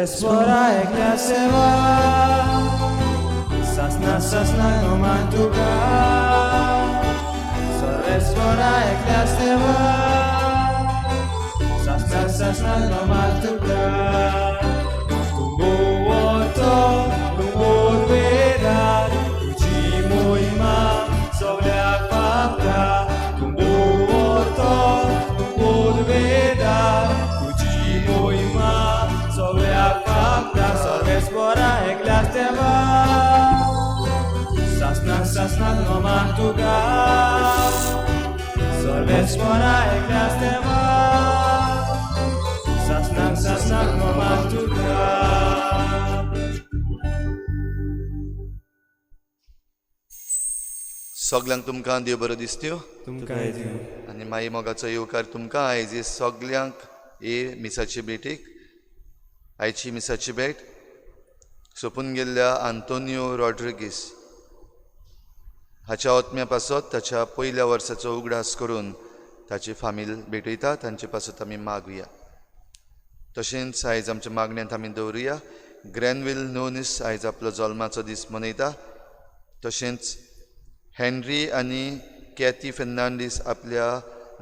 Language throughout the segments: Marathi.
Sorvespora eklia seva, sasna no mantuka. Sorvespora eklia seva, sasna no mantuka. Tumbo oto, tumbo beda, uji moima, sovlea papta. Tumbo oto, tumbo beda, uji moima, sovlea papta. Sorvespora eklia seva, sasna no mantuka. Sorvespora eklia seva, sasna no mantuka. सगळ्यांक तुमकां देव बरो दिसत्यो तुमकां दिवं. आनी माई मोगाचो येवकार तुमकां आयज सगळ्यांक हे मिसाची भेटीक आयची मिसाची भेट सोंपून गेल्ल्या आंतोनियो रॉड्रिगीस हाच्या ओतम्या पासत ताच्या पयल्या वर्साचो उगडास करून ताची फामील भेटयता. तांचे पासत आमी मागुया. तशेंच आयज आमच्या मागण्यांत आमी दवरुया. ग्रॅनविल नोनीस आयज आपलो जल्माचो दीस मनयता. तशेंच हेनरी आनी कॅथी फेर्नांडीस आपल्या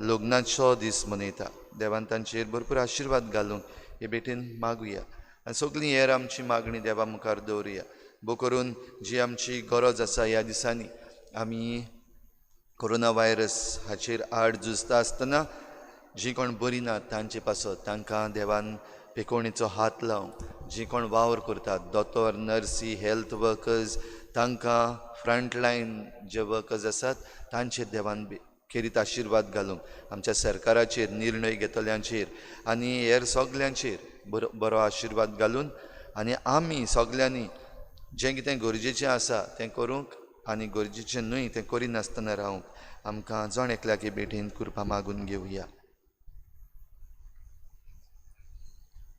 लग्नाचो दीस मनयता. देवान तांचेर भरपूर आशिर्वाद घालूंक हे भेटेन मागुया आनी सगळीं हेर आमची मागणी देवा मुखार दवरुया. बो करून जी आमची गरज आसा ह्या दिसांनी आमी कोरोना व्हायरस हाचेर आड झुजता आसतना जी कोण बरी नात तांचे पासत तांकां देवान पेकोवणेचो हात लावंक, जी कोण वावर करतात दोतोर नर्सी हेल्थ वर्कर्स तांकां फ्रंटलायन जे वर्कर्स आसात तांचेर देवान खेरीत आशिर्वाद घालूंक, आमच्या सरकाराचेर निर्णय घेतल्यांचेर आनी हेर सगल्यांचेर बरो आशिर्वाद घालून आनी आमी सगल्यांनी जें कितें गरजेचें आसा तें करूंक आनी गरजेचें न्हय तें करिनासतना रावंक आमकां जण एकल्याक हे भेटेन कृपा मागून घेवया.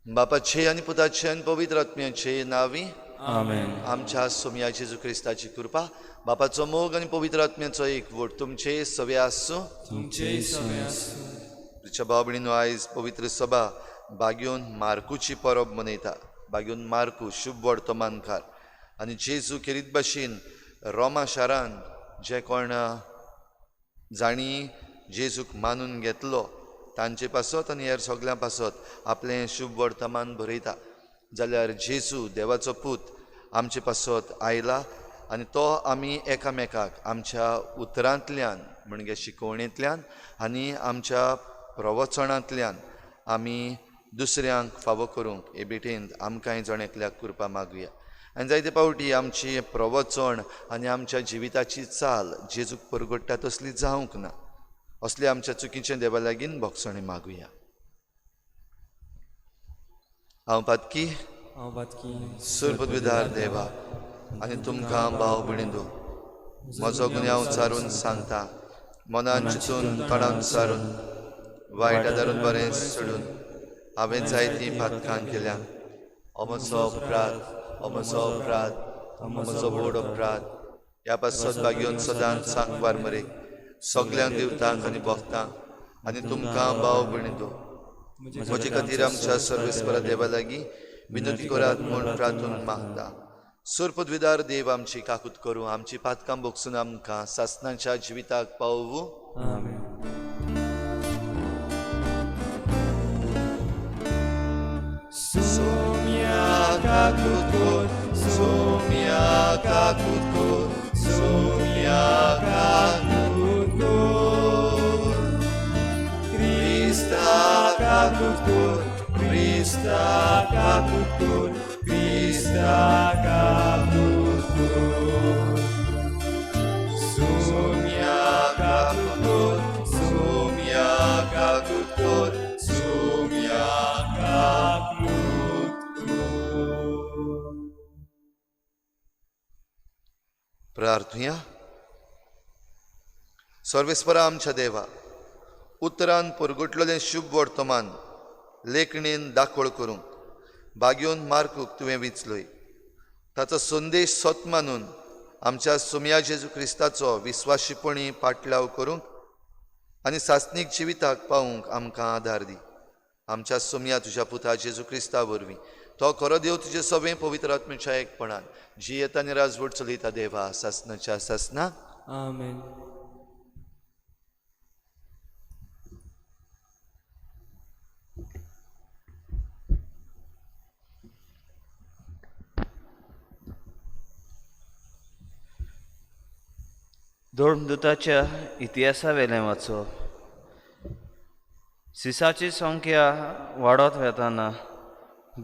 बापाचे आनी पुताचे आनी पवित्र आत्म्याचे नांवी आमेन. आमच्या सोम्या जेजू क्रिस्ताची कृपा बापाचो मोग आनी पवित्र आत्म्याचो एकवट तुमचे सवे आसूं. तुमचे सवे आसूं. तुमच्या भाव भयणीनो आयज पवित्र सभा बागयोन मार्कूची परब मनयता. बागयोन मार्कू शुभ वर्तमानकार आनी जेजू खेरीत भाशेन रोमा शारान जे कोण जाणी जेजूक मानून घेतलो तांचे पासत आनी हेर सगळ्यां पासत आपलें शुभ वर्तमान बरयता. जाल्यार जेजू देवाचो पूत आमचे पासत आयला आनी तो आमी एकामेकाक आमच्या उतरांतल्यान म्हणजे शिकवणेंतल्यान आनी आमच्या प्रवचनांतल्यान आमी दुसऱ्यांक फावो करूंक हे भेटेंत आमकांय जण एकल्याक कृपा मागुया. आनी जायते पावटी आमची प्रवचन आनी आमच्या जिविताची चाल जेजूक परगडटा तसली जावंक ना. असले आमच्या चुकीचे देवा लागीं भोगसणे मागुया. हांव पातकी सुरपदविधार देवा आनी तुमकां भाव भयणींनो म्हजो गुन्यांव चारून सांगता. मनान चिंतून तोंडान सारून वायट आदारून बरें सोडून हांवें जायतीं पातकां केल्या. हो म्हजो अपराध म्हजो व्हड अपराध. ह्या पासत बागयोन सदांच सांग वार मरे सगल्यांक दिवतांक आनी भोगतांक आनी तुमकां भाव भयणींनो म्हजे खातीर आमच्या सर्वेस्परा देवा लागीं विनंती करात म्हूण प्रार्थून मागता. सुरपदविधार देव आमची काकूत करूं आमची पातकां भोगसून आमकां सासणाच्या जिविताक पावूं. सोम्या काकूत कर, सोम्या काकूत कर, सोम्या काकूत कर. क्रिस्ता काकूत कर, क्रिस्ता काकूत कर, क्रिस्ता काकूत कर. सोम्या काकूत कर, सोम्या काकूत कर, सोम्या काकूत कर. प्रार्थुया. सर्वेस्परा आमच्या देवा उतरान परगटलेलें शुभ वर्तमान लेखणेन दाखोळ करूंक बागयोन मार्कूक तुवें विचलय. ताचो संदेश सत मानून आमच्या सोम्या जेजू क्रिस्ताचो विस्वाशीपणी पाटलाव करूंक आनी सासनीक जिविताक पावूंक आमकां आदार दी. आमच्या सोम्या तुज्या पुता जेजू क्रिस्ता वरवीं तो खरो देव तुजे सगळे पवित्र आत्म्याच्या एकपणान जी येता आनी राजवट चलयता देवा सासनाच्या सासना आमेन. धर्मदुताच्या इतिहासा वेलें वाचो. सिसाची संख्या वाडत वेताना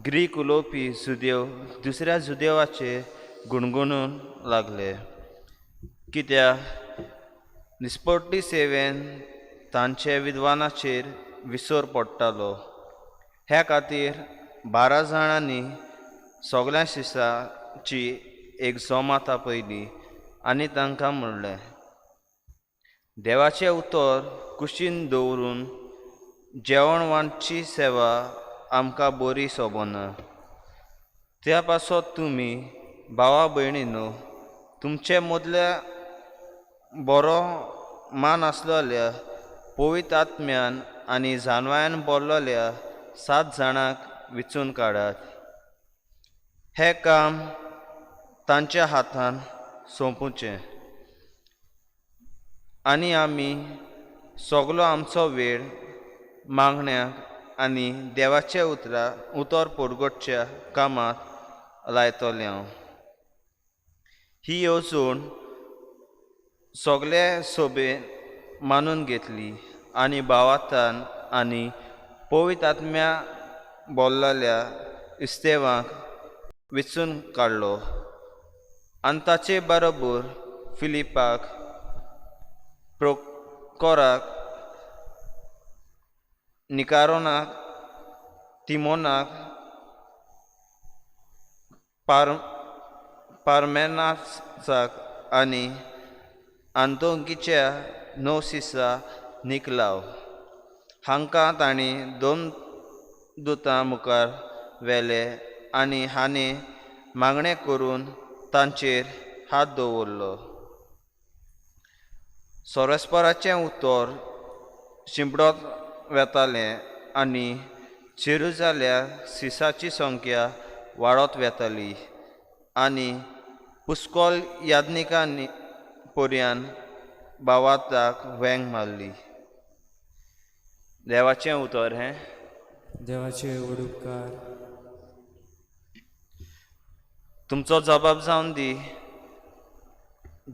ग्रीक उलोवपी जुदेव दुसऱ्या जुदेवाचेर गुणगुणून लागले, कित्याक निस्पट्टी सेवेन तांचे विद्वानाचेर विसर पडटालो. हे खातीर 12 जाणांनी सगळ्या शिसाची एक जमात आपयली आनी तांकां म्हणलें, देवाचें उतर कुशीन दवरून जेवणवांची सेवा आमकां बरी सोबना. त्या पासत तुमी भावा भयणीनो तुमचे मदल्या बरो मान आसलेल्या पवित्र आत्म्यान आनी जानवायान बोल्लेल्या 7 जाणांक विचून काडात. हें काम तांच्या हातान सोंपूचें आनी आमी सगळो आमचो वेळ मागण्याक आनी देवाचे उतर परगटच्या कामांत लायतले हांव. ही येवजण सगळे सोबेन मानून घेतली आनी भावार्थान आनी पवित्र आत्म्या बोल्लेल्या इस्तेवांक विचून काडलो. आनी ताचे बरोबर फिलिपाक, प्रोकोराक, निकारोनाक, तिमोनाक, पारमेनासाक आनी आंतोकीच्या नोसिसा निकलाव हांकां तांणी 2 दुतां मुखार व्हेले आनी हांणी मागणें करून तांचेर हात दवरलो. सोरेस्पराचें उतर शिंपडत वेतालें आनी चिरू जाल्या सिसाची संख्या वाडत वेताली आनी पुस्कोल याज्ञिकांनी पर्यान भावार्थाक वेंग मारली. देवाचें उतर हें. देवाचे उडुपकार. तुमचो जबाब जावन दी.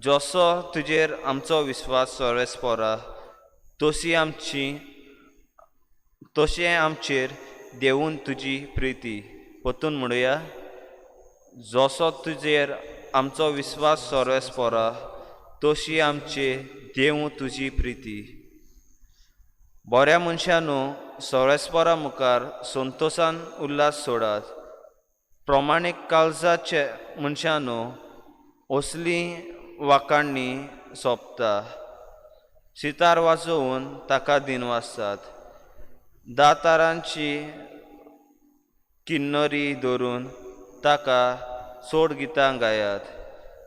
जसो तुजेर आमचो विस्वास सर्वेस्परा तशें आमचेर देवून तुजी प्रिती. परतून म्हणुया, जसो तुजेर आमचो विस्वास सर्वेस्परा तशी आमचेर देवूं तुजी प्रिती. बऱ्या मनशांनो सर्वेस्परा मुखार संतोशान उल्हास सोडात. प्रमाणीक काळजाचे मनशांनो असली वाखाणणी सोंपता. सितार वाजोवन ताका दिनवासतात. दातारांची किन्नरी धरून ताका सोड गितां गायात.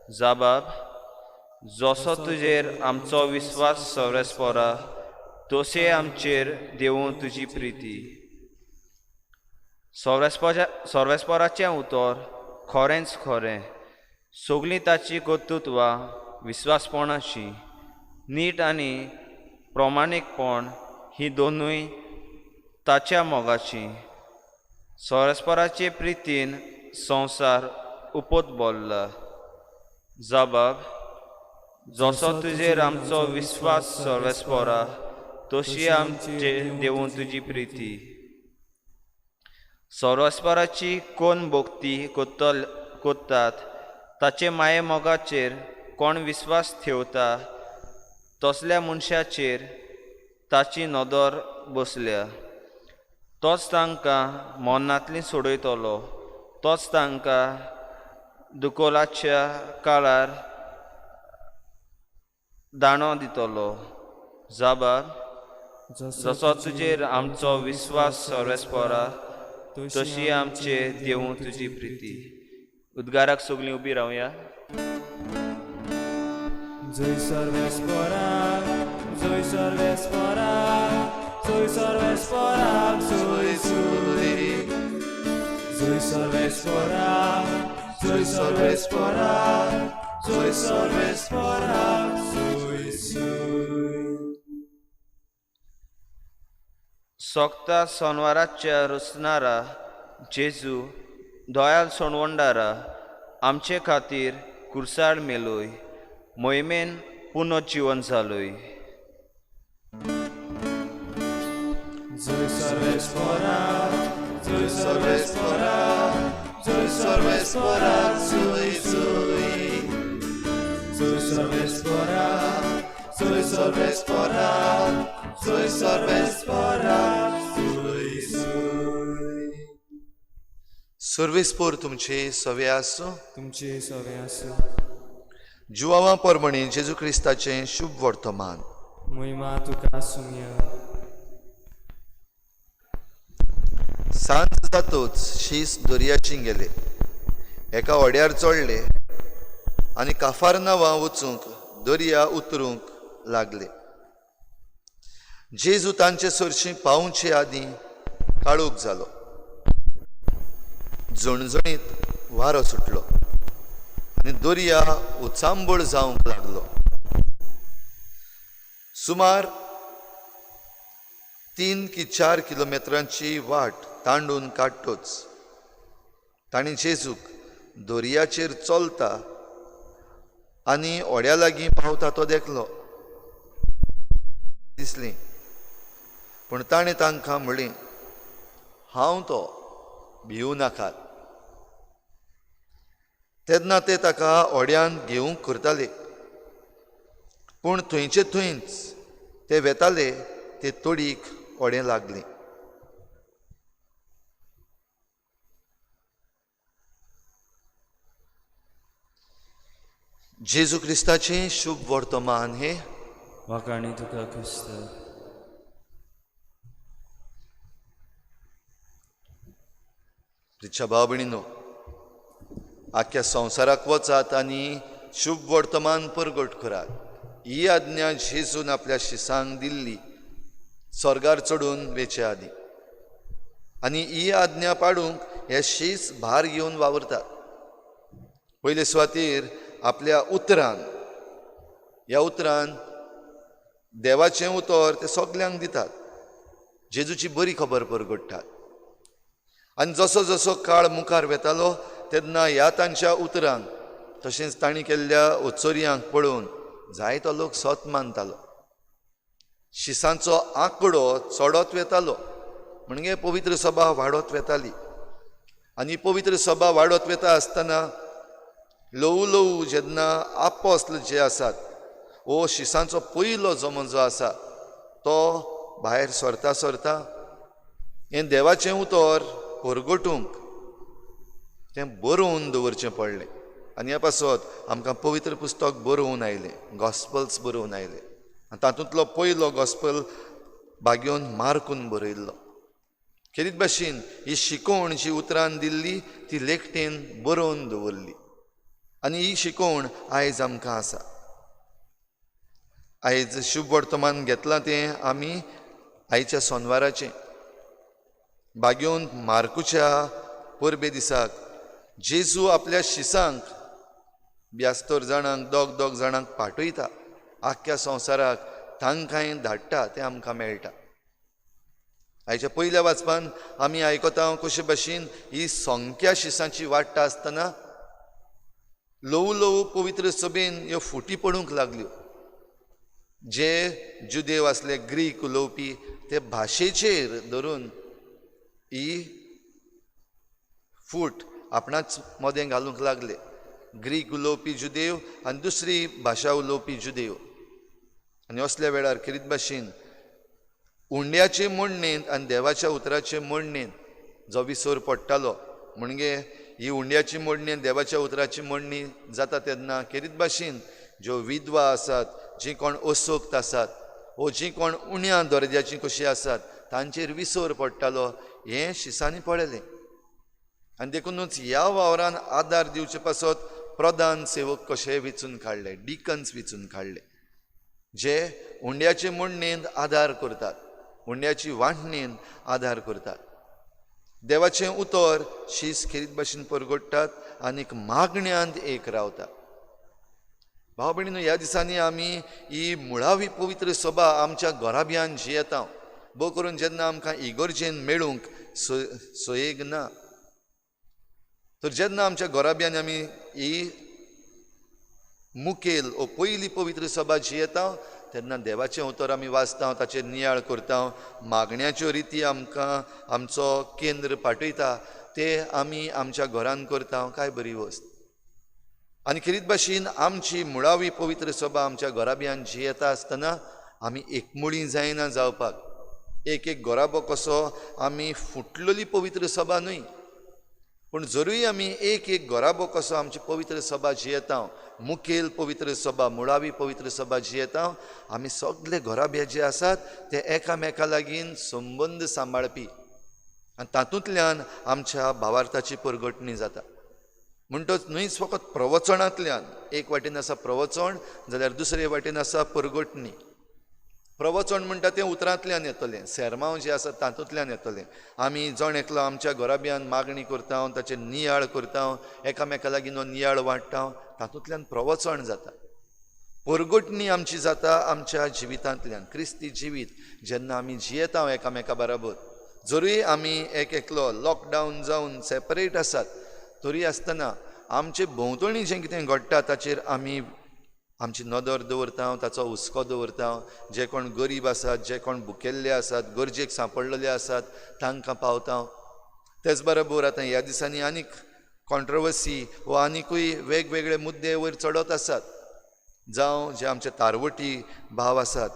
जबाब, जसो तुजेर आमचो विस्वास सर्वेस्परा तशें आमचेर देवूं तुजी प्रिती. सर्वेस्पराचें उतर खरेंच खरें. सगळीं ताची कर्तुत्वां विस्वासपणाची. नीट आनी प्रमाणीकपण ही दोनूय ताच्या मोगाची. सर्वेस्पराचे प्रितीन संवसार उपत बोल्ला. जबाब, जसो तुजेर आमचो विस्वास सर्वेस्परा तशी आमचेर देवूं तुजी प्रिती. सर्वेस्पराची कोण भक्ती कोत्तात ताचे माये मोगाचेर कोण विस्वास ठेवता तसल्या मनशाचेर ताची नदर बसल्या. तोच तांकां मरणांतली सोडयतलो. तोच तांकां दुकोलाच्या काळार दाणो दितलो. जबाब, जसो तुजेर आमचो विस्वास सर्वेस्परा तशी आमचेर देवूं तुजी प्रिती. उद्गाराक सगळीं उबी रावया. जय सर्वेस्पराक, जय सर्वेस्पराक, जय सर्वेस्पराक, जय जय Zoe Salvespora, Zoe Salvespora, Zoe Salvespora, Zoe Zoe. सोगता सोनवाराच्या रुसनारा जेजू दोयाल सोणवंडारा आमचे खातीर कुर्साळ मेलोय मोहिमेन पुनर्जीवन जालोय. Zoe Salvespora, Zoe Salvespora, Zoe Salvespora, Zoe Zoe. Zoe Salvespora, Zoe Salvespora, Zoe Salvespora, Zoe Zoe. सर्वेस्पोर तुमचे सवे आसूं. तुमचे सवे आसूं. जुवावा परमणी जेजू क्रिस्ताचें शुभ वर्तमान. मोहिमा तुका सुमया. सांज जातूच शीस दर्याची गेले, एका ओड्यार चडले आनी काफारनावा वचूंक दर्या उतरूंक लागले. जेजू तांचे सरशी पावचे आदीं काळोख जालो. झणझणीत वारो सुटलो आनी दर्या उचांबळ जावंक लागलो. सुमार 3 की 4 किलोमिटरांची वाट तांडून काडटोच तांणी जेजूक दर्याचेर चलता आनी ओड्या लागीं पावता तो देखलो दिसली. पूण ताणें तांकां म्हणलें, हांव तो, भिवू नाकात. तेन्ना ते ताका ओड्यान घेवंक करताले, पूण थंयचे थंयच ते वेताले ते तोडीक ओडें लागलें. जेजू क्रिस्ताचें शुभ वर्तमान हे वाकाणी तुका क्रिस्त. प्रिच्या भाव भयणीनो, आख्या संवसाराक वचात आनी शुभ वर्तमान परगट करात. ही आज्ञा जेजून आपल्या शिसांक दिल्ली स्वर्गार चडून वेचे आदीं. आनी ही आज्ञा पाडूंक हे शीस भार घेवन वावरतात. पयले सुवातेर आपल्या उतरान, ह्या उतरान देवाचें उतर ते सगल्यांक दितात. जेजूची बरी खबर परगडटात. आनी जसो जसो काळ मुखार वेतालो तेन्ना ह्या तांच्या उतरांक तशेंच तांणी केल्ल्या ओचोरयांक पळोवन जायतो लोक सत मानतालो. शिसांचो आंकडो चडत वेतालो, म्हणजे पवित्र सभा वाडत वेताली. आनी पवित्र सभा वाडत वेता आसतना ल्हवू ल्हवू जेन्ना आपोस्ल जे आसात वो शिसांचो पयलो जमो जो आसा तो भायर सरता सरता हें देवाचें उतर परगटूंक तें बरोवन दवरचें पडलें. आनी ह्या पासत आमकां पवित्र पुस्तक बरोवन आयलें, गॉस्पल्स बरोवन आयले. आनी तातूंतलो पयलो गॉस्पल बागेवन मार्कून बरयल्लो. खेरीत भाशेन ही शिकोवण जी उतरान दिल्ली ती लेखटेन बरोवन दवरली. आनी ही शिकोवण आयज आमकां आसा. आयज शुभ वर्तमान घेतलां तें आमी आयच्या सोनवाराचें. बागेवन मार्कूच्या परबे दिसाक जेजू आपल्या शिसांक 72 जाणांक 2 जाणांक पाठयता. आख्ख्या संवसाराक तांकांय धाडटा तें आमकां मेळटा. आयच्या पयल्या वाचपान आमी आयकता कशे भाशेन ही संख्या शिसांची वाडटा आसतना ल्हवू ल्हवू पवित्र सभेन ह्यो फुटी पडूंक लागल्यो. जे जुदेव आसले, ग्रीक उलोवपी, ते भाशेचेर धरून ही फूट आपणाच मदें घालूंक लागले. ग्रीक उलोवपी जुदेव आनी दुसरी भाशा उलोवपी जुदेव. आनी असल्या वेळार खेरीत भाशेन उंड्याचे मोडणेंत आनी देवाच्या उतराचे मोडणेंत जो विसर पडटालो, म्हणजे ही उंड्याची मोडणी आनी देवाच्या उतराची मोडणी जाता तेन्ना खेरीत भाशेन ज्यो विधवा आसात, जीं कोण असोक्त आसात वो जीं कोण उण्या दर्जाचीं कशीं आसात तांचेर विसर पडटालो. हें शिसांनी पळयलें. आनी देखूनच ह्या वावरान आदार दिवचे पासत प्रधान सेवक कशे वेचून काडले, डिकन्स वेचून काडले, जे उंड्याचे मोडणेंत आदार करतात, उंड्याची वांटणेंत आदार करतात. देवाचें उतर शीस खेरीत भाशेन परगडटात आनीक मागण्यांत एक रावता. भाव भयणीनो, ह्या दिसांनी आमी ही मुळावी पवित्र सभा आमच्या घराब्यान जियेता. भोव करून जेन्ना आमकां इगर्जेन मेळूंक सोयेग ना, तर जेन्ना आमच्या घराब्यान आमी ही मुखेल ओ पयली पवित्र सभा जियेता, तेन्ना देवाचें उतर आमी वाचता, ताचेर नियाळ करता, मागण्याच्यो रिती आमकां आमचो केंद्र पाठयता, ते आमी आमच्या घरान करता. काय बरी वस्त. आनी खेरीत भाशेन आमची मुळावी पवित्र सभा आमच्या घराब्यान जियेता आसतना आमी एकमुळी जायना जावपाक. एक एक घराबो कसो आमी फुटलेली पवित्र सभा न्हय, पूण जरूय आमी एक एक घराबो कसो आमची पवित्र सभा जियेता, मुखेल पवित्र सभा, मुळावी पवित्र सभा जियेता, आमी सगळे घराबे जे आसात ते एकामेका लागीं संबंद सांबाळपी, आनी तातूंतल्यान आमच्या भावार्थाची परगटणी जाता. म्हणटच न्हयच फकत प्रवचनांतल्यान, एक वाटेन आसा प्रवचन जाल्यार दुसरे वाटेन आसा परगटणी. प्रवचन म्हणटा तें उतरांतल्यान येतलें, सेरमांव जें आसा तातूंतल्यान येतलें. आमी जण एकलो आमच्या घराब्यान मागणी करता, ताचें नियाळ करता, एकामेका लागीं नियाळ वाडटा, तातूंतल्यान प्रवचन जाता. परगटणी आमची जाता आमच्या जिवितांतल्यान. क्रिस्ती जिवीत जेन्ना आमी जियेता एकामेका बरोबर, जरूय आमी एक एकलो लॉकडावन जावन सेपरेट आसात, तरी आसतना आमचे भोंवतणी जें कितें घडटा ताचेर आमी आमची नदर दवरता, ताचो हुस्को दवरता. जे कोण गरीब आसात, जे कोण भुकेल्ले आसात, गरजेक सांपडलेले आसात, तांकां पावता. तेच बरोबर आतां ह्या दिसांनी आनीक कॉन्ट्रवर्सी वा आनिकूय वेगवेगळे मुद्दे वयर चडत आसात. जावं जे आमचे तारवटी भाव आसात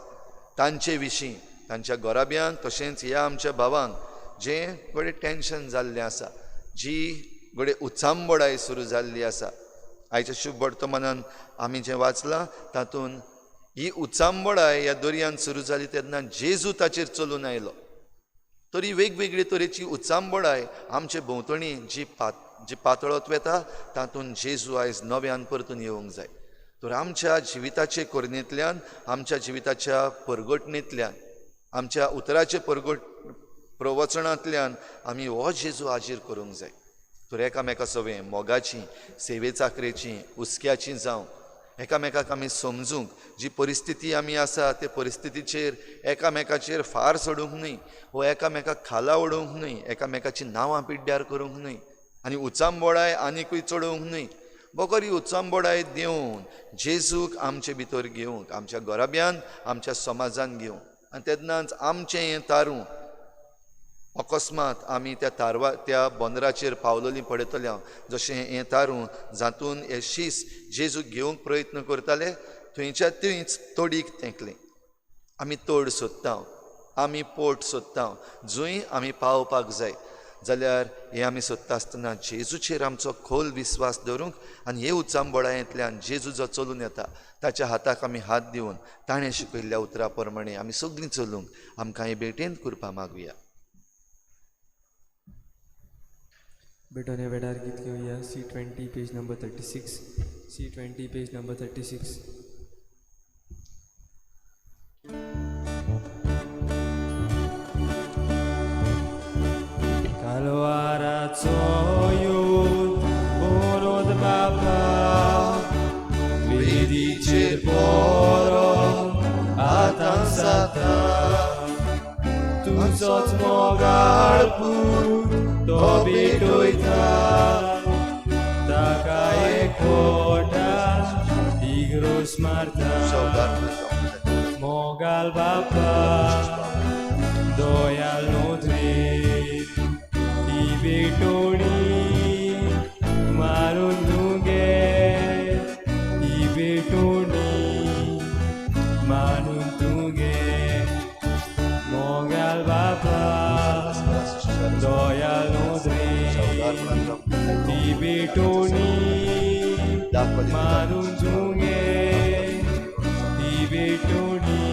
तांचे विशीं, तांच्या घराब्यांक, तशेंच ह्या आमच्या भावांक जें घडये टेन्शन जाल्लें आसा, जी घडये उचांबडाय सुरू जाल्ली आसा. आयच्या शुभ वर्तमानान आमी जें वाचलां तातूंत ही उचांबडाय ह्या दर्यान सुरू जाली तेन्ना जेजू ताचेर चलून आयलो. तरी वेगवेगळे तरेची उचांबडाय आमचे भोंवतणी जी पातळत वेता, तातूंत जेजू आयज नव्यान परतून येवंक जाय. तर आमच्या जिविताचे करणेंतल्यान, आमच्या जिविताच्या परगटणेंतल्यान, आमच्या उतराचे प्रवचनांतल्यान आमी हो जेजू हाजीर करूंक जाय. तर एकामेका सवें मोगाची, सेवे चाकरेची, हुस्क्याची जावं, एकामेकाक आमी समजूंक, जी परिस्थिती आमी आसा ते परिस्थितीचेर एकामेकाचेर फार सोडूंक न्हय, वो एकामेकाक खाला ओडूंक न्हय, एकामेकाची नांवां पिड्ड्यार करूंक न्हय, आनी उचांबडाय आनिकूय चडोवंक न्हय. बरी उचांबडाय दिवन जेजूक आमचे भितर घेवंक, आमच्या घराब्यान, आमच्या समाजान घेवंक. आनी तेन्नाच आमचें हें तारूं अकस्मात आमी त्या बंदराचेर पावलेलीं पळयतल्या, जशें हें तारूं जातून हे शीस जेजूक घेवंक प्रयत्न करताले, थंयच्या थंयच तोडीक तेंकलें. आमी तोड सोदता, आमी पोट सोदता, जंय आमी पावपाक जाय, जाल्यार हें आमी सोदता आसतना जेजूचेर आमचो खोल विस्वास दवरूंक, आनी हे उचांबडायेंतल्यान जेजू जो चलून येता ताच्या हाताक आमी हात दिवन ताणें शिकयल्ल्या उतरा प्रमाणे आमी सगळीं चलूंक आमकां हे भेटेंत कृपा मागुया. बेटोने वेडार गीत घेवया. C20 page number 36. C20 page number 36. Kalwaraco jut ponad Bapa, widzicie poro, a tam Satan. Tu co mogal put, Tobie dojta, taka je kota i groz Marta. Mogal Bapa, dojalno dvir i betoni marun tunge i betoni marun tunge. Mogal Bapa, dojalno di betoni manunjunge di betoni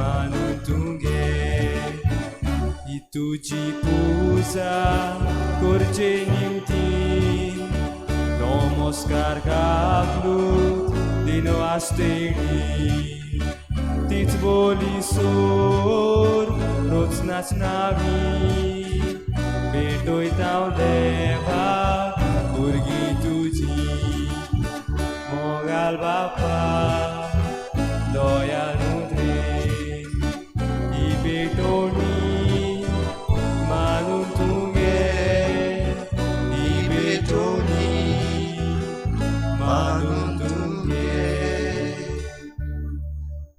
manunjunge. Itu cipusa kurce nimti nomoskar kaplut dino asteni. Tic boli sor, noc nac navi भेटोयता देवाक भुरगीं तुजी मोगाल बापा दयाल नुद्रे ही भेटोनी मानून तुगे ही भेटोनी मानून तुगे.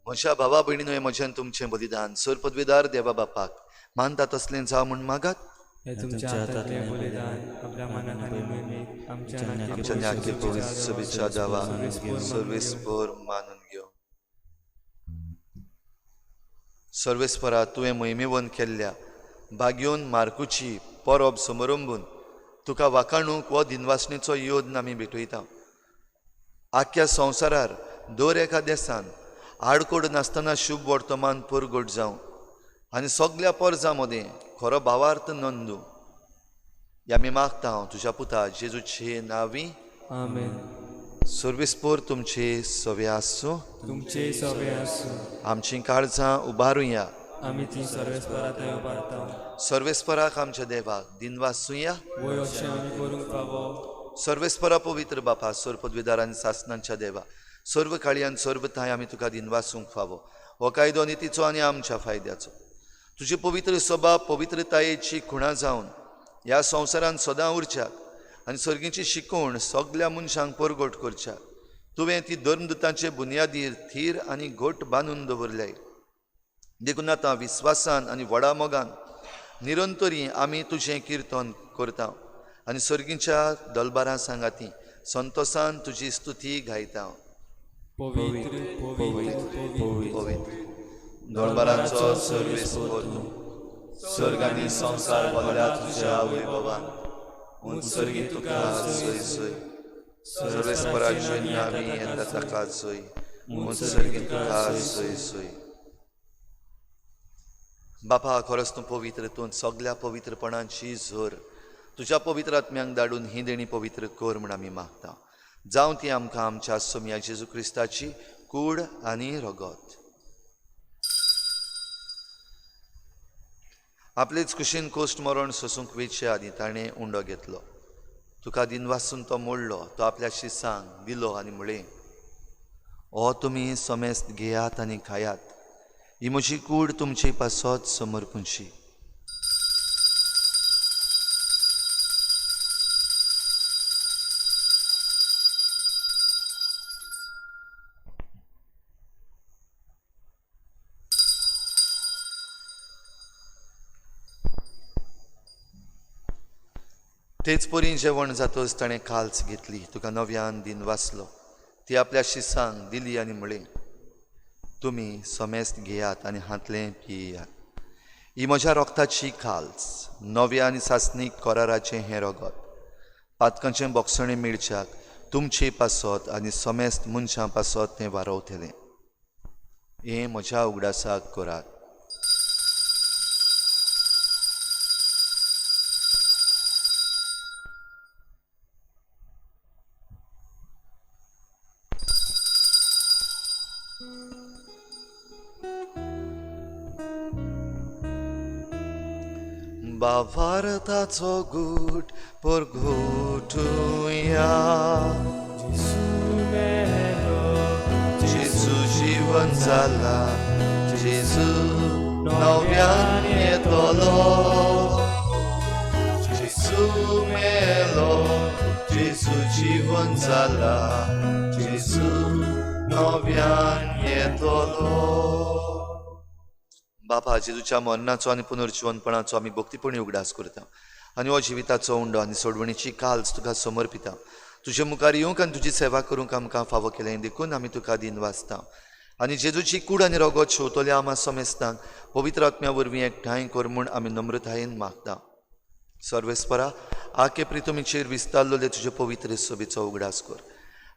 म्हज्या भावा भयणीनो हे म्हजें तुमचें बलिदान सर पदवीदार देवा बापाक मानता तसलें जावं म्हूण मागात. हे तुमच्या हातांतलें बलिदान आपल्या मनाक आनी मोहिमेक आमच्या आमच्या न्याके पवित्र सभेच्या देवा सर्वेस्पर मानून घेव. सर्वेस्परा तुवें मोहिमेवन केल्ल्या बागयोन मार्कुची परब समारंभून तुका वाखाणूक वो दिनवासणेचो योद आमी भेटयता. आख्या संवसारार दर एका देसान आडकोड नासतना शुभ वर्तमान परगट जावं आनी सगळ्या परजां मदें खरो भावार्थ नोंदू ह्या आमी मागता हांव तुज्या पुता जेजूचे नांवी. आमेन. सर्वेस्पर तुमचे सवे आसूं. तुमचे सवे आसूं. आमचीं काळजां उबारुया. आमी ती सर्वेस्परा थंय उबारता. सर्वेस्पराक आमच्या देवाक दिनवासूया. वय अशें आमी करूंक फावो. सर्वेस्परा पवित्र बापा सर पदवीदार आनी सासणांच्या देवा सर्व काळी आनी सर्व थांय आमी तुका दिनवासूंक फावो. हो कायदो नितीचो आनी आमच्या फायद्याचो. तुजी पवित्र सभा पवित्रतायेची खुणा जावन ह्या संवसारान सदां उरच्याक आनी सर्गीची शिकवण सगळ्या मनशांक परगट करच्याक तुवें ती धर्मदुतांचे बुनयादीर थीर आनी घोट बांदून दवरल्याय. देखून आतां विस्वासान आनी व्हडा मोगान निरंतरी आमी तुजें कीर्तन करता आनी सर्गीच्या दलबारां सांगाती संतोसान तुजी स्तुती गायता. पवित्र पवित्र पवित्र दळबारांचो सर्वेस्पर तूं सर्ग आनी संवसार भरल्या तुज्या वैभवान उत्सर्गी तुका सय सय. सर्वेस्पराचे नांवी येता ताका सय उत्सर्गी तुका सय सय. बापा खरोच तूं पवित्र तूं सगळ्या पवित्रपणाची झर तुज्या पवित्र आत्म्यांक धाडून ही देणी पवित्र कर म्हूण आमी मागता. जावं ती आमकां आमच्या सोम्या जेजू क्रिस्ताची कूड आनी रगत. आपलेच कुशीन कोश्ट मरण सोसूंक वेचे आदी ताणें उंडो घेतलो. तुका दिनवासून तो मोडलो. तो आपल्या शिसांक दिलो आनी म्हळें हो तुमी समेस्त घेयात आनी खायात. ही म्हजी कूड तुमचे पासत समर्पूंची. तेच परी जेवण जातच ताणें काल्च घेतली. तुका नव्यान दिन वाचलो. ती आपल्या शिसांक दिली आनी म्हळें तुमी समेस्त घेयात आनी हातलें पियेयात. ही म्हज्या रोगताची काल्च नव्या आनी सासणीक कराराचें हें रगत पातकांचें बोगसणें मेळच्याक तुमचे पासत आनी समेस्त मनशां पासत तें वारवतलें. हें म्हज्या उगडासाक करात. बावार्ताचो गूट परगटुया. जेजू जीवन जाला. जेजू नव्यान येतलो. जेजू मेलो. जेजू जीवन जाला. जेजू नव्यान येतलो. बापा जेजूच्या मरणाचो आनी पुनर्जीवनपणाचो आमी भक्तीपणी उगडास करता आनी हो जिविताचो उंडो आनी सोडवणीची काल्च तुका समर्पिता. तुजे मुखार येवंक आनी तुजी सेवा करूंक आमकां फावो केलें देखून आमी तुका दिन वाचता आनी जेजूची कूड आनी रगत शेवतल्या आमा समेस्तांक पवित्र आत्म्या वरवीं एकठांय कर म्हूण आमी नम्रतायेन मागता. सर्वेस्परा आखे प्रितुमीचेर विस्तारलोले तुजे पवित्र सभेचो उगडास कर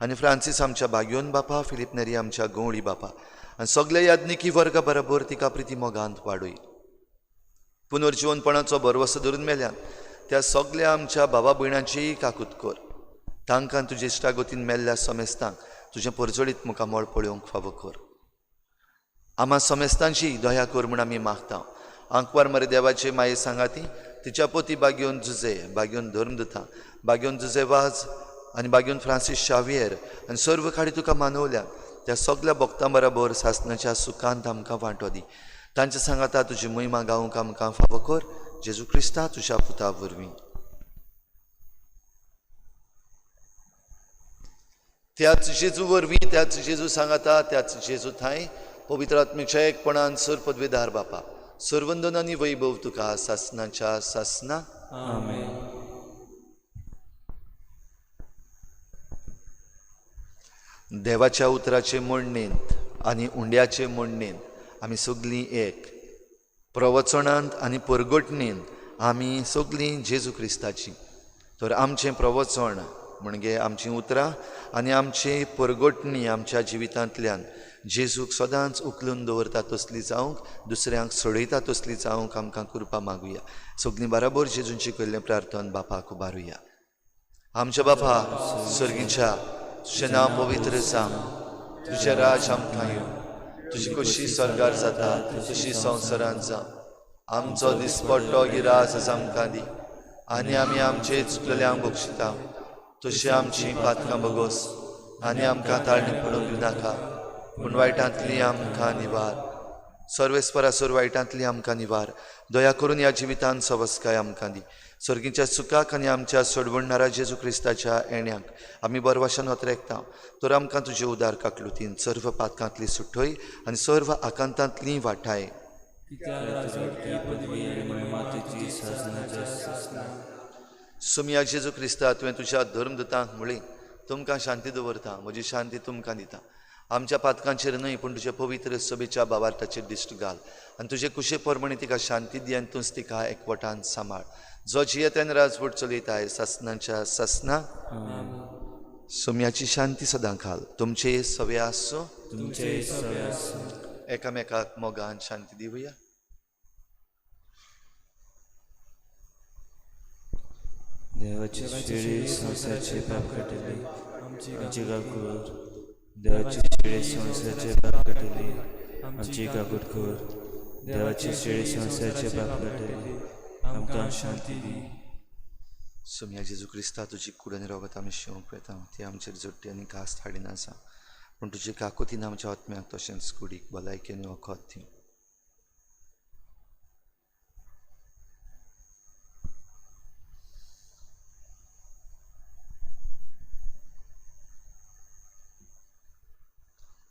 आनी फ्रांसीस आमच्या बागयोन बापा, फिलीप नेरी आमच्या गवळी बापा आनी सगळे याज्ञिकी वर्गा बरोबर तिका प्रिती मोगांत वाडूय. पुनर्जीवनपणाचो भरवसो धरून मेल्यान त्या सगळ्या आमच्या भावा भयणांची काकूत कर. तांकां तुजे इश्टागतीन मेल्ल्या समेस्तांक तुजें परजळीत मुखामळ पळोवंक फावो कर. आम्हा समेस्तांची दया कर म्हूण आमी मागता. आंकवार मरे देवाचे माये सांगाती तिच्या पोती बागयोन जुजे, बागयोन धर्मदुतां, बागयोन जुजे वाज आनी बागयोन फ्रांसीस शावियर आनी सर्व खाडी तुका मानवल्या त्या सगल्या भक्तां बरोबर सासणाच्या सुखांत आमकां वांटो दी. तांच्या सांगाता तुजी महिमा गावूंक आमकां फावो कर. जेजू क्रिस्ता तुज्या पुता वरवीं. त्याच जेजू वरवीं, त्याच जेजू सांगाता, त्याच जेजू थंय पवित्र आत्मेच्या एकपणान सर पदवेदार बापा, सर्वंदन आनी वैभव तुका सासणाच्या सासना. आमेन. देवाच्या उतराचे म्हणणेंत आनी उंड्याचे म्हणणेंत आमी सगलीं एक. प्रवचनांत आनी परगटणेंत आमी सगलीं जेजू क्रिस्ताची. तर आमचें प्रवचन म्हणजे आमचीं उतरां आनी आमची परगटणी आमच्या जिवितांतल्यान जेजूक सदांच उखलून दवरता तसली जावंक, दुसऱ्यांक सडयता तसली जावंक आमकां कृपा मागुया. सगलीं बराबर जेजूंची केल्लें प्रार्थन बापाक उबारुया. आमच्या बापा सर्गीच्या, तुजें नांव पवित्र जावं, तुजें राज आमकां येवं, तुजी कशी सरकार जाता तशी संवसारांत जावं. आमचो दिसपट्टो गिरास आमकां दी आनी आमी आमचे चुकलेल्यांक बक्षिता तशी आमची पातकां बगोस आनी आमकां ताळणी पडूंक दिनाका, पूण वायटांतली आमकां निवार. सर्वेस्परासोर वायटांतली आमकां निवार. दया करून ह्या जिवितांत सवस्काय आमकां दी. सर्गीच्या सुखाक आनी आमच्या सोडवणणाऱ्या जेजू क्रिस्ताच्या येण्याक आमी बरवाशान वतरेकता. तर आमकां तुजे उदार काकलुतीन सर्व पातकांतली सुटय आनी सर्व आकांतांतली वाटाय. सुमया जेजू क्रिस्ता, तुवें तुज्या धर्मदुतांक म्हळें, तुमकां शांती दवरता, म्हजी शांती तुमकां दिता. आमच्या पातकांचेर न्हय पूण तुज्या पवित्र सभेच्या भावार्थाचेर दिश्ट घाल आनी तुजे कुशे परमणी तिका शांती दी आनी तूंच तिका एकवटान सांबाळ. जो जियेतेन राजवट चलयताय सासणाच्या सासना. सुमयाची शांती सदां घाल. तुमचे सवे आसो. एकामेकाक मोगान शांती दिवया. देवाची शिडी संवसाराचे पाप काटली आमची गालकूर. देवाची शिडी संवसाराचे पाप काटली आमची गालकूर. देवाची शिडी संवसाराचे पाप काटली आमकां शांती दी. सुमया जेजू क्रिस्ता, तुजी कुडनी रोगत आमी शेवंक येता. ती आमचेर जोडटी आनी कास्त हाडिना आसा, पूण तुजी काकुतीन आमच्या आत्म्याक तशेंच कुडीक भलायकी आनी वखद दी.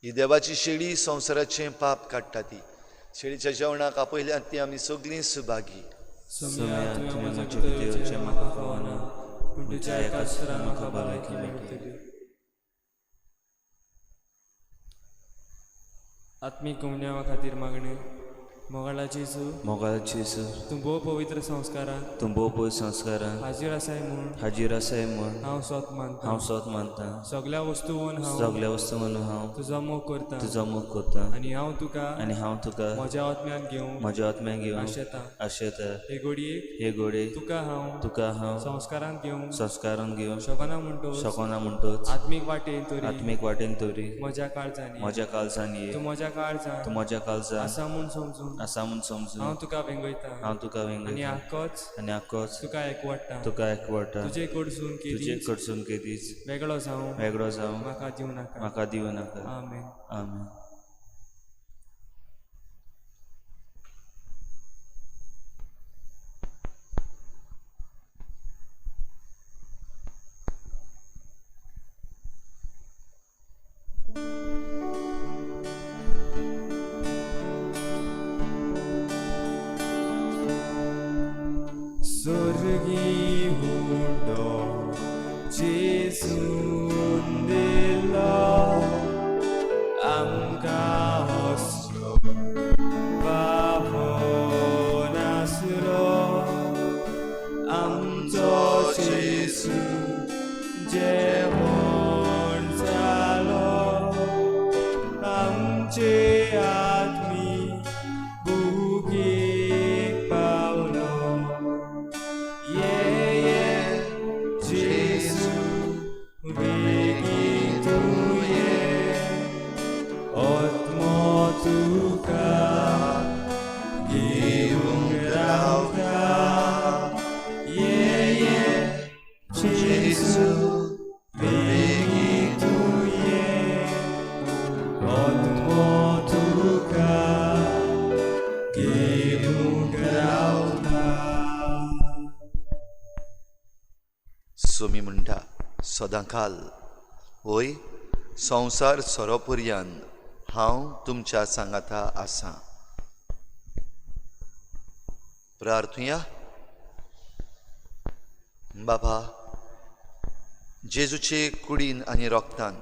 ही देवाची शेळी संवसाराचें पाप काडटा. ती शेळीच्या जेवणाक आपयल्यात ती आमी सगलीं सुभागी. सुमया तुवें म्हजे देवचे म्हाका कळना, पूण तुज्या एका सुरान म्हाका भलायकी मेळटली. आत्मीक कवन्यावा खातीर मागणी. मोगाळा जेजू, मोगाळ जेजू, तूं भोव पवित्र संस्कारांत तूं भोव पळय संस्कारांत हाजीर आसाय म्हूण हाजीर आसाय म्हूण हांव स्वत मानता. हांव स्वत मानतां. सगल्या वस्तूंवन हांव सगल्या वस्तू म्हणून हांव तुजो मोग करता तुजो मोग करतां आनी हांव तुका म्हज्या आत्म्यान घेवन म्हज्या आत्म्याक घेवन आशेता. आशेता. हे घडयेक हे घोडे तुका हांव संस्कारांत घेवन संस्कारान घेवन शकना म्हणटोच शकना म्हणटोच आत्मीक वाटेन तरी आत्मीक वाटेन तोरी म्हज्या काळजांनी म्हज्या काळजान ये. तूं म्हज्या काळजांत तूं म्हज्या काळजान आसा म्हूण समजून आसा म्हूण समजून हांव तुका वेंगयता हांव तुका आनी वेंगयता आनी आक्कोच तुका एकवडटा. तुका एकवडटा. तुजे कडसून तुजे केदी कडसून केदीच वेगळो जावं वेगळो जावं म्हाका दिवं नाका. म्हाका दिवं नाका. आमेन. आमेन. स्वर्गी हुंडो जेजून दिलो आमकां हसलो बाबो नासलो. आमचो जेजू जेवण जालो आमचे आत्मी भुगेक पावलो. बेगीन तूं ये आत्मो तुका सदांकाल. वय संवसार सोरोपर्यंत हांव तुमच्या सांगाता आसां. प्रार्थुया. बाबा, जेजूचे कुडीन आनी रोगतान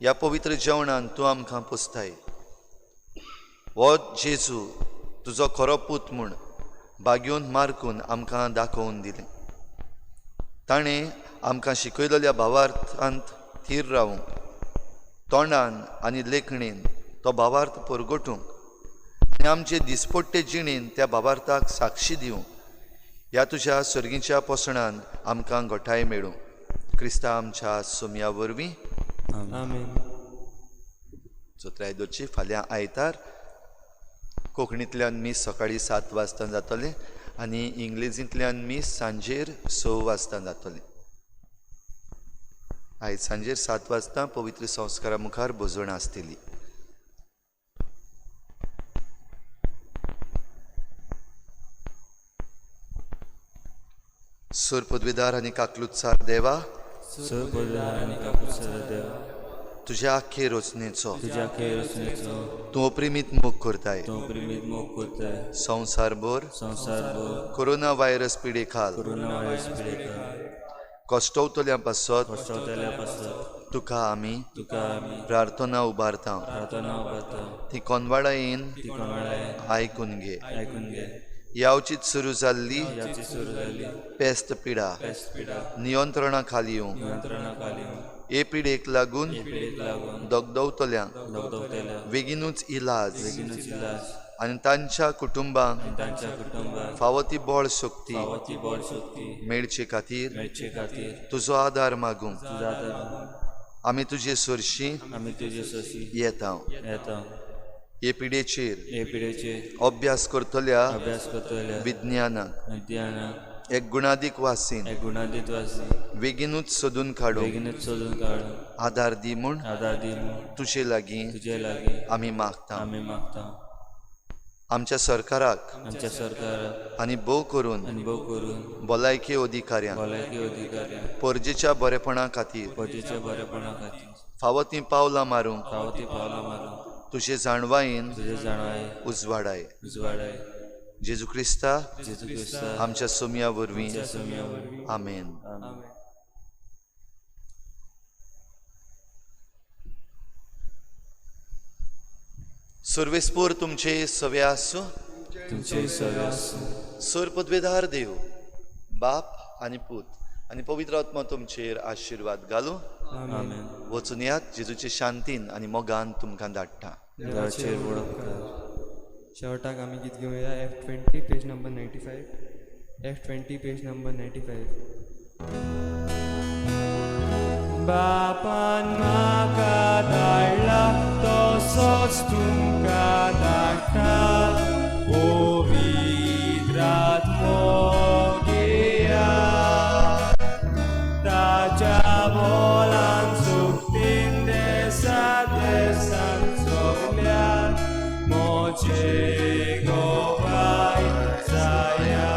ह्या पवित्र जेवणान तूं आमकां पुजताय. हो जेजू तुजो खरो पूत म्हूण बागेवन मारकून आमकां दाखोवन दिलें. ताणें आमकां शिकयलेल्या भावार्थांत थीर रावूंक, तोंडान आनी लेखणेन तो भावार्थ परगटूंक आनी आमचे दिसपट्टे जिणेन त्या भावार्थाक साक्षी दिवंक ह्या तुज्या सर्गीच्या पोसणान आमकां घोटाय मेळूं. क्रिस्ता आमच्या सोमया वरवीं. आमेन. चोत्रायदोची फाल्यां आयतार कोंकणींतल्यान मीस सकाळीं 7 वाजता जातलें आनी इंग्लिजींतल्यान मीस सांजेर 6 वाजता जातलें. आयज सांजेर 7 वाजता पवित्र संस्कारा मुखार बोजवण आसतली. सूर पदवीदार आनी काकलुतसार देवा, तुज्या आख्खे रचनेचो तूं अप्रिमीत मोग करताय. संवसारभर कोरोना व्हायरस पिडे खाल कश्टवतल्या पासत तुका आमी प्रार्थना उबारता. ती कोनवाडा येन आयकून घे. यावचीत सुरू जाल्ली पेस्त पिडा नियंत्रणा खाली हे पिडेक लागून दोगदवतल्यांक बेगीनूच इलाज आनी तांच्या कुटुंबांक फावो ती बळ शक्ती मेळचे खातीर तुजो आदार मागूंक आमी तुजे सरशी येता. हे पिडेचेर अभ्यास करतल्या विज्ञानाक एक गुणादीक वासीन बेगीनूच सोदून काडूंक आदार दी म्हूण तुजे लागीं आमी मागता. आमच्या सरकाराक आनी भोव करून भलायकी अधिकाऱ्यांक परजेच्या बरेपणा खातीर फावो ती पावलां मारूंक तुजे जाणवायेन उजवाडाय. जेजू क्रिस्ता आमच्या सोमया वरवीं. आमेन. सर्वेस्पोर तुमचे सवे आसूं. सर पदवेदार देव, बाप आनी पूत आनी पवित्र आत्मा तुमचेर आशिर्वाद घालूं. वचून यात. जेजूचे शांतीन आनी मोगान तुमकां धाडटा. शेवटाक आमी गीत घेवया F20 page number 95. F20 page number 95. बापान म्हाका धाडला तसोच तुमकां धाडटा. पवित्र आत्मो घेया ताच्या बोलान सुक्तीन देसांत सोगल्यान मोचे गोवाय जाया.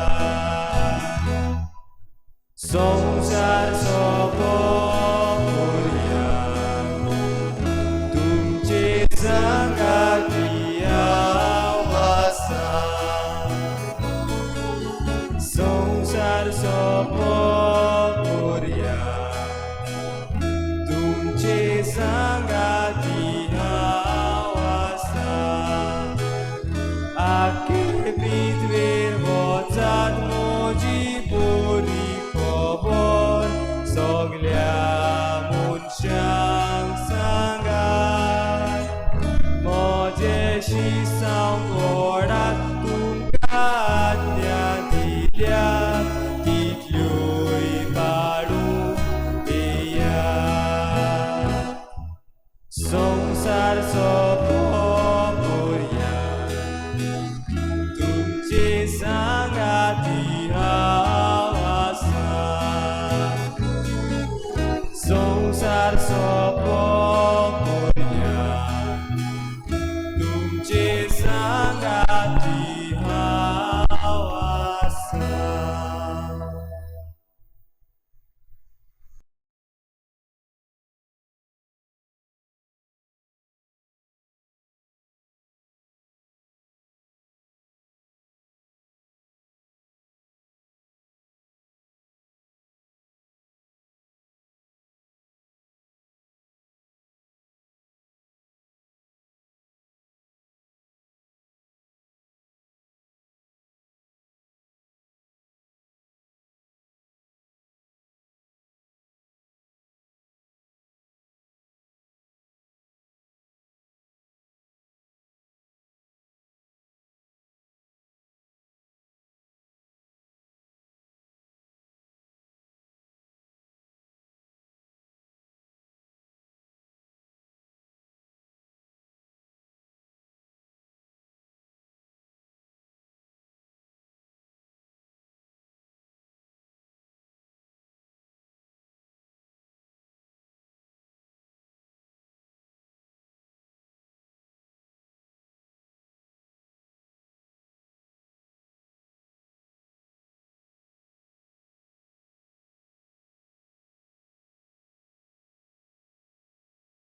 संवसार सोंपो तुमचे संगाती हांव आसां. संवसार सोंपो तुमचे संगाती हांव आसां. आख्खे पृथ्वीर वचात म्हजी बरी खबर सगल्या मनशांक सांगात. म्हजे शिसांव कोडाक तुमकां